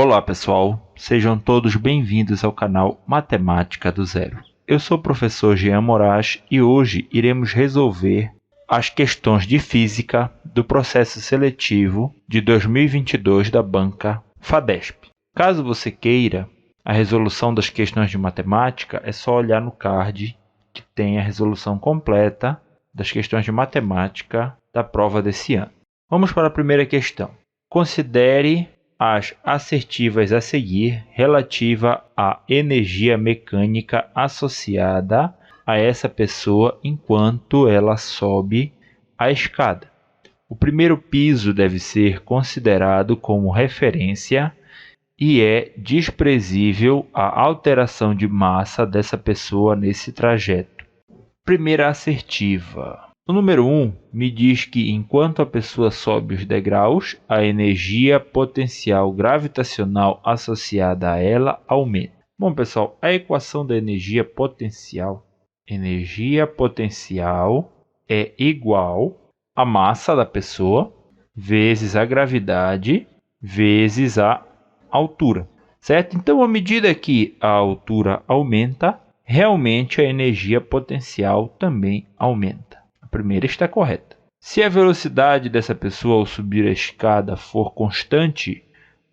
Olá pessoal, sejam todos bem-vindos ao canal Matemática do Zero. Eu sou o professor Jean Moraes e hoje iremos resolver as questões de física do processo seletivo de 2022 da banca FADESP. Caso você queira a resolução das questões de matemática, é só olhar no card que tem a resolução completa das questões de matemática da prova desse ano. Vamos para a primeira questão. Considere as assertivas a seguir relativa à energia mecânica associada a essa pessoa enquanto ela sobe a escada. O primeiro piso deve ser considerado como referência e é desprezível a alteração de massa dessa pessoa nesse trajeto. Primeira assertiva. O número 1 me diz que enquanto a pessoa sobe os degraus, a energia potencial gravitacional associada a ela aumenta. Bom, pessoal, a equação da energia potencial é igual à massa da pessoa vezes a gravidade vezes a altura, certo? Então, à medida que a altura aumenta, realmente a energia potencial também aumenta. A primeira está correta. Se a velocidade dessa pessoa ao subir a escada for constante,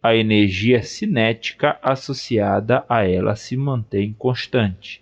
a energia cinética associada a ela se mantém constante.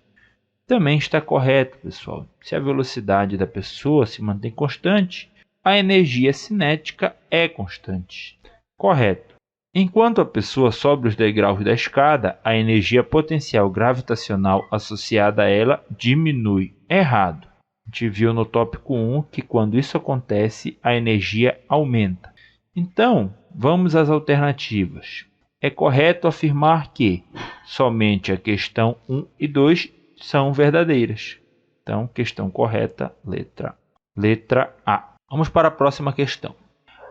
Também está correto, pessoal. Se a velocidade da pessoa se mantém constante, a energia cinética é constante. Correto. Enquanto a pessoa sobe os degraus da escada, a energia potencial gravitacional associada a ela diminui. Errado. A gente viu no tópico 1 que quando isso acontece, a energia aumenta. Então, vamos às alternativas. É correto afirmar que somente a questão 1 e 2 são verdadeiras. Então, questão correta, letra A. Vamos para a próxima questão.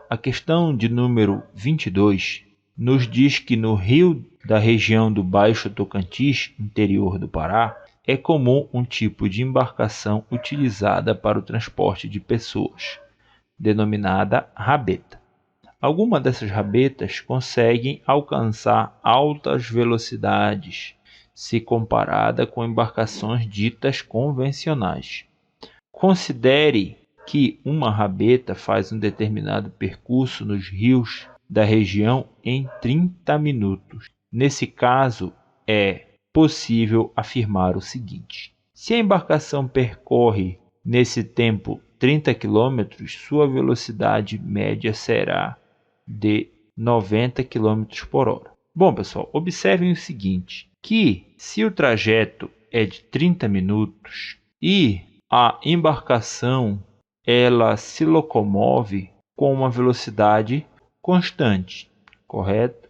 A questão de número 22 nos diz que no rio da região do Baixo Tocantins, interior do Pará, é comum um tipo de embarcação utilizada para o transporte de pessoas, denominada rabeta. Algumas dessas rabetas conseguem alcançar altas velocidades, se comparada com embarcações ditas convencionais. Considere que uma rabeta faz um determinado percurso nos rios da região em 30 minutos. Nesse caso, é possível afirmar o seguinte: se a embarcação percorre nesse tempo 30 km, sua velocidade média será de 90 km por hora. Bom, pessoal, observem o seguinte, que se o trajeto é de 30 minutos e a embarcação ela se locomove com uma velocidade constante, correto?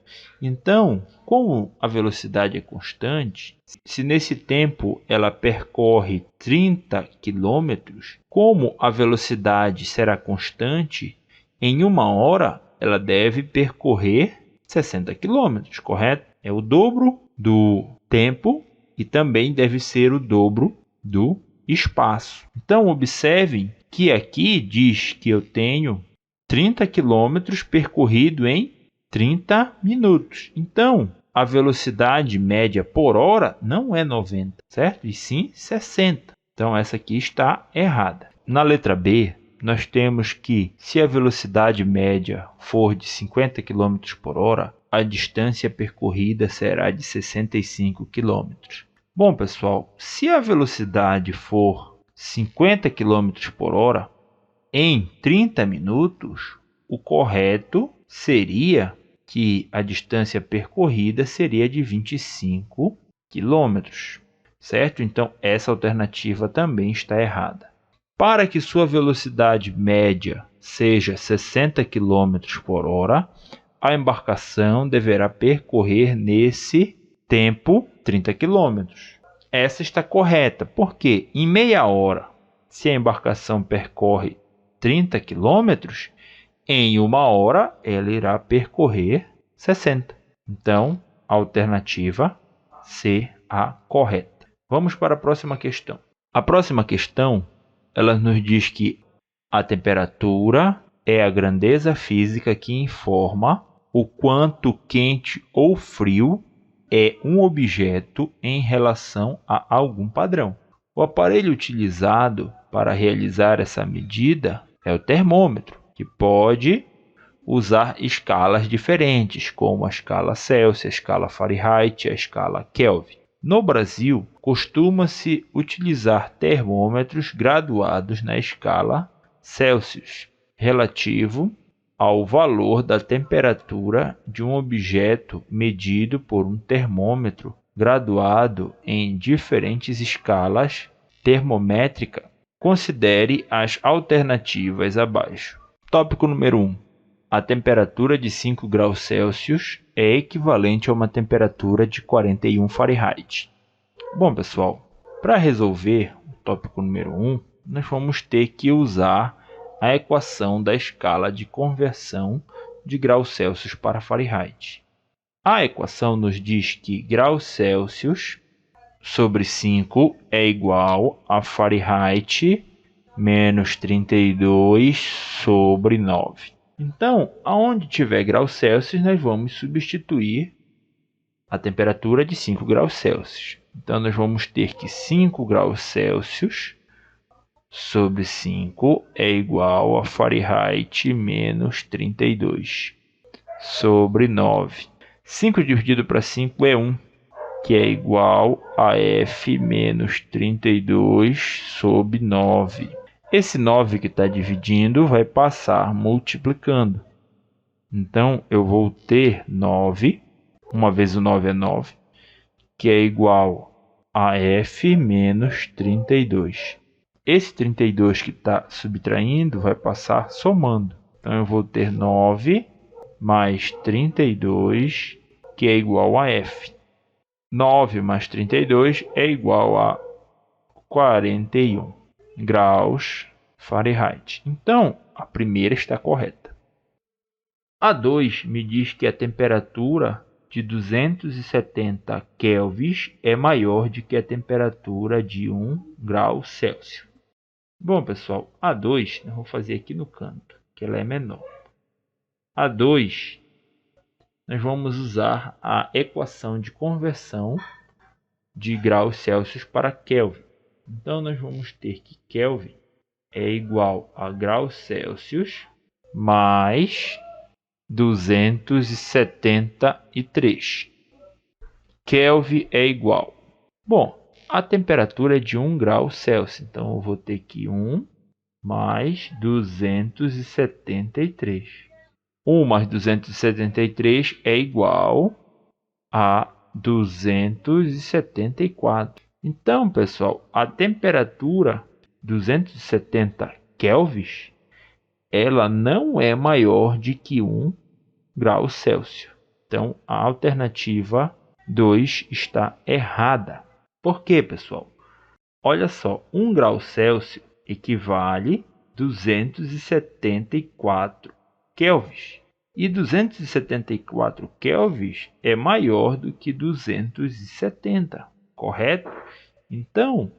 Então, como a velocidade é constante, se nesse tempo ela percorre 30 km, como a velocidade será constante, em uma hora ela deve percorrer 60 km, correto? É o dobro do tempo e também deve ser o dobro do espaço. Então, observem que aqui diz que eu tenho 30 km percorrido em 30 minutos. Então, a velocidade média por hora não é 90, certo? E sim 60. Então, essa aqui está errada. Na letra B, nós temos que, se a velocidade média for de 50 km por hora, a distância percorrida será de 65 km. Bom, pessoal, se a velocidade for 50 km por hora, em 30 minutos, o correto seria que a distância percorrida seria de 25 km, certo? Então, essa alternativa também está errada. Para que sua velocidade média seja 60 km por hora, a embarcação deverá percorrer nesse tempo 30 km. Essa está correta, porque em meia hora, se a embarcação percorre 30 km, em uma hora ela irá percorrer 60. Então, a alternativa C, a correta. Vamos para a próxima questão. A próxima questão, ela nos diz que a temperatura é a grandeza física que informa o quanto quente ou frio é um objeto em relação a algum padrão. O aparelho utilizado para realizar essa medida é o termômetro, que pode usar escalas diferentes, como a escala Celsius, a escala Fahrenheit, a escala Kelvin. No Brasil, costuma-se utilizar termômetros graduados na escala Celsius, relativo ao valor da temperatura de um objeto medido por um termômetro graduado em diferentes escalas termométricas. Considere as alternativas abaixo. Tópico número 1. A temperatura de 5 graus Celsius é equivalente a uma temperatura de 41 Fahrenheit. Bom, pessoal, para resolver o tópico número 1, nós vamos ter que usar a equação da escala de conversão de graus Celsius para Fahrenheit. A equação nos diz que graus Celsius sobre 5 é igual a Fahrenheit menos 32 sobre 9. Então, aonde tiver graus Celsius, nós vamos substituir a temperatura de 5 graus Celsius. Então, nós vamos ter que 5 graus Celsius sobre 5 é igual a Fahrenheit menos 32 sobre 9. 5 dividido para 5 é 1, que é igual a F menos 32 sobre 9. Esse 9 que está dividindo vai passar multiplicando. Então, eu vou ter 9, uma vez o 9 é 9, que é igual a F menos 32. Esse 32 que está subtraindo vai passar somando. Então, eu vou ter 9 mais 32, que é igual a F. 9 mais 32 é igual a 41 graus Fahrenheit. Então, a primeira está correta. A 2 me diz que a temperatura de 270 kelvins é maior do que a temperatura de 1 grau Celsius. Bom, pessoal, a 2 eu vou fazer aqui no canto, que ela é menor. A 2, nós vamos usar a equação de conversão de graus Celsius para Kelvin. Então, nós vamos ter que Kelvin é igual a graus Celsius mais 273. Kelvin é igual. Bom, a temperatura é de 1 grau Celsius. Então, eu vou ter que 1 mais 273. 1 mais 273 é igual a 274. Então, pessoal, a temperatura 270 kelvins, ela não é maior de que 1 grau Celsius. Então, a alternativa 2 está errada. Por quê, pessoal? Olha só, 1 grau Celsius equivale a 274 kelvins. E 274 kelvins é maior do que 270, correto? Então,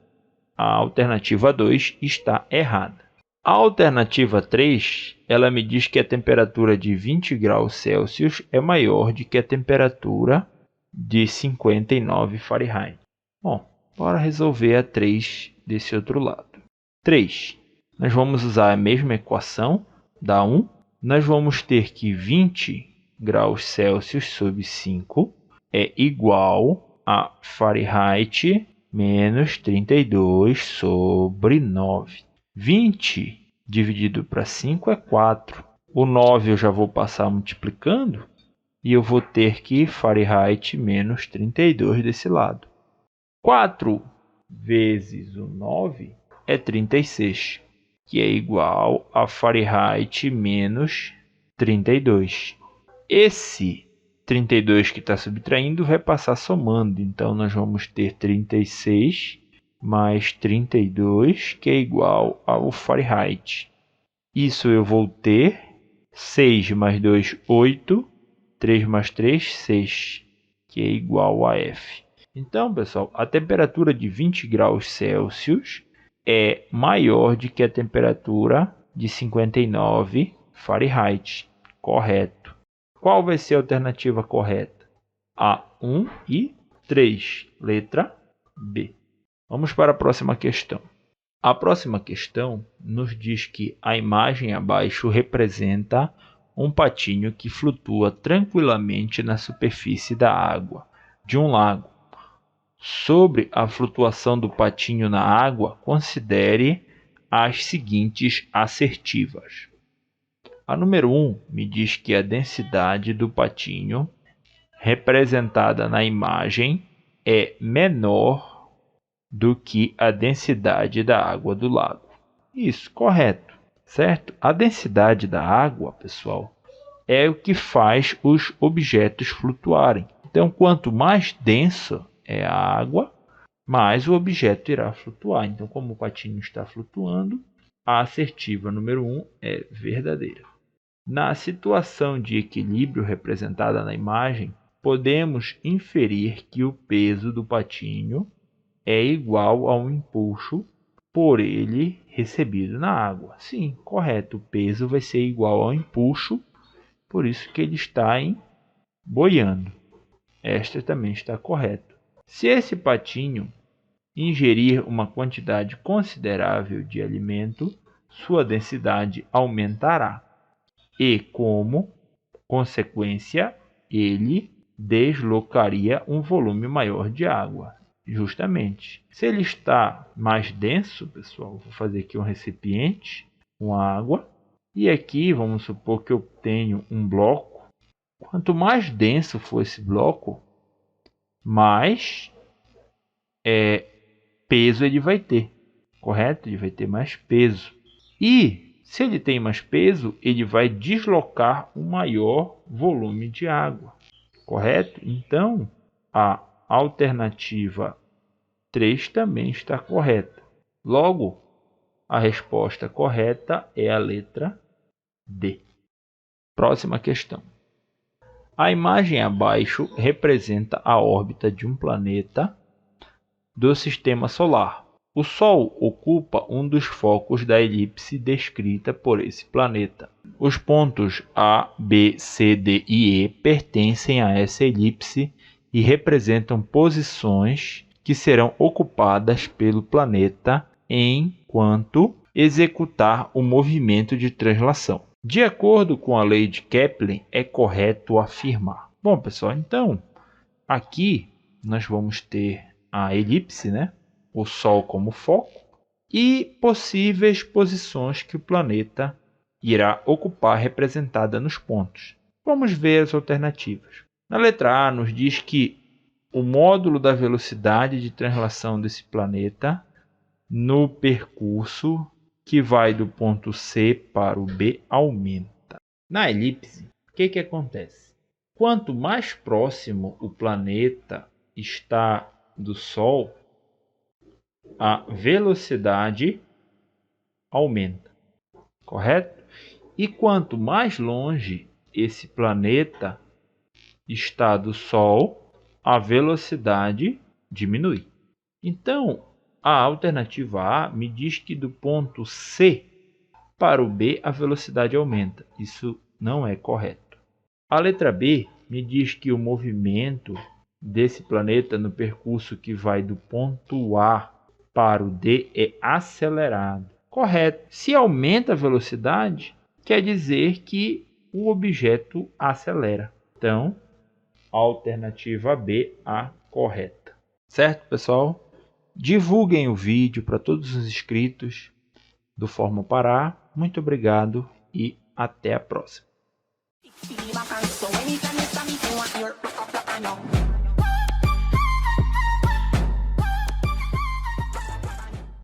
a alternativa 2 está errada. A alternativa 3, ela me diz que a temperatura de 20 graus Celsius é maior do que a temperatura de 59 Fahrenheit. Bom, bora resolver a 3 desse outro lado. 3. Nós vamos usar a mesma equação da 1. Nós vamos ter que 20 graus Celsius sobre 5 é igual a Fahrenheit menos 32 sobre 9. 20 dividido para 5 é 4. O 9 eu já vou passar multiplicando e eu vou ter que Fahrenheit menos 32 desse lado. 4 vezes o 9 é 36, que é igual a Fahrenheit menos 32. Esse 32 que está subtraindo vai passar somando. Então, nós vamos ter 36 mais 32, que é igual ao Fahrenheit. Isso eu vou ter 6 mais 2, 8. 3 mais 3, 6, que é igual a F. Então, pessoal, a temperatura de 20 graus Celsius é maior do que a temperatura de 59 Fahrenheit. Correto. Qual vai ser a alternativa correta? A 1 e 3, letra B. Vamos para a próxima questão. A próxima questão nos diz que a imagem abaixo representa um patinho que flutua tranquilamente na superfície da água de um lago. Sobre a flutuação do patinho na água, considere as seguintes assertivas. A número 1 me diz que a densidade do patinho representada na imagem é menor do que a densidade da água do lago. Isso, correto, certo? A densidade da água, pessoal, é o que faz os objetos flutuarem. Então, quanto mais densa é a água, mais o objeto irá flutuar. Então, como o patinho está flutuando, a assertiva número 1 é verdadeira. Na situação de equilíbrio representada na imagem, podemos inferir que o peso do patinho é igual ao impulso por ele recebido na água. Sim, correto. O peso vai ser igual ao impulso, por isso que ele está boiando. Esta também está correta. Se esse patinho ingerir uma quantidade considerável de alimento, sua densidade aumentará e, como consequência, ele deslocaria um volume maior de água. Justamente. Se ele está mais denso, pessoal, vou fazer aqui um recipiente com água. E aqui, vamos supor que eu tenho um bloco. Quanto mais denso for esse bloco, mais peso ele vai ter. Correto? Ele vai ter mais peso. E se ele tem mais peso, ele vai deslocar um maior volume de água. Correto? Então, a alternativa 3 também está correta. Logo, a resposta correta é a letra D. Próxima questão. A imagem abaixo representa a órbita de um planeta do Sistema Solar. O Sol ocupa um dos focos da elipse descrita por esse planeta. Os pontos A, B, C, D e E pertencem a essa elipse e representam posições que serão ocupadas pelo planeta enquanto executar o movimento de translação. De acordo com a lei de Kepler, é correto afirmar. Bom, pessoal, então aqui nós vamos ter a elipse, né? O Sol como foco e possíveis posições que o planeta irá ocupar representada nos pontos. Vamos ver as alternativas. Na letra A nos diz que o módulo da velocidade de translação desse planeta no percurso que vai do ponto C para o B aumenta. Na elipse, o que acontece? Quanto mais próximo o planeta está do Sol, a velocidade aumenta, correto? E quanto mais longe esse planeta está do Sol, a velocidade diminui. Então, a alternativa A me diz que do ponto C para o B a velocidade aumenta. Isso não é correto. A letra B me diz que o movimento desse planeta no percurso que vai do ponto A para o D é acelerado. Correto. Se aumenta a velocidade, quer dizer que o objeto acelera. Então, a alternativa B, a correta. Certo, pessoal? Divulguem o vídeo para todos os inscritos do Fórmula Pará. Muito obrigado e até a próxima.